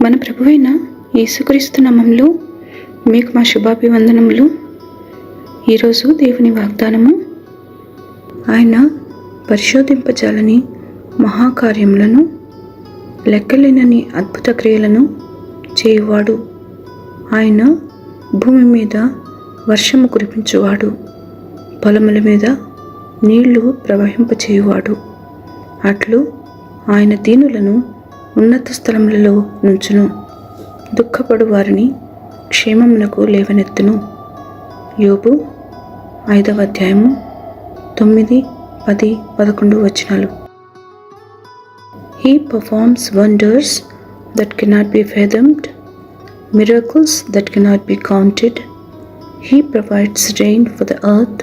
మన ప్రభువైన యేసుక్రీస్తు నామములో మీకు మా శుభాభివందనములు. ఈరోజు దేవుని వాగ్దానము, ఆయన పరిశోధింపజాలని మహాకార్యములను లెక్కలేనని అద్భుత క్రియలను చేయువాడు. ఆయన భూమి మీద వర్షము కురిపించువాడు, పొలముల మీద నీళ్లు ప్రవహింపచేయువాడు. అట్లు ఆయన దీనులను ఉన్నత స్థలములలో నుంచును, దుఃఖపడు వారిని క్షేమమునకు లేవనెత్తును. యోబు 5వ అధ్యాయము 9, 10, 11 వచనాలు. He performs wonders that cannot be fathomed, miracles that cannot be counted. He provides rain for the earth.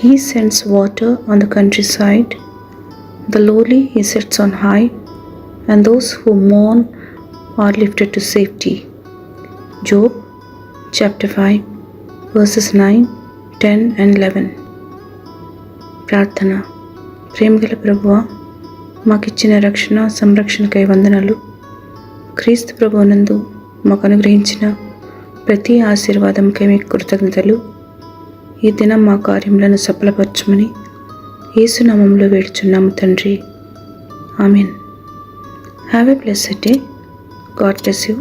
He sends water on the countryside. The lowly he sets on high, and those who mourn are lifted to safety. Job chapter 5 verses 9, 10 and 11. ప్రార్థన. ప్రేమగల ప్రభువా, మాకిచ్చిన రక్షణ సంరక్షణకై వందనాలు. క్రీస్తు ప్రభువునందు మాకు అనుగ్రహించిన ప్రతి ఆశీర్వాదంకై మీకు కృతజ్ఞతలు. ఈ దినం మా కార్యములను సఫలపరచమని యేసు నామములో వేడుచున్నాము తండ్రి. ఆమేన్. Have a blessed day. God bless you.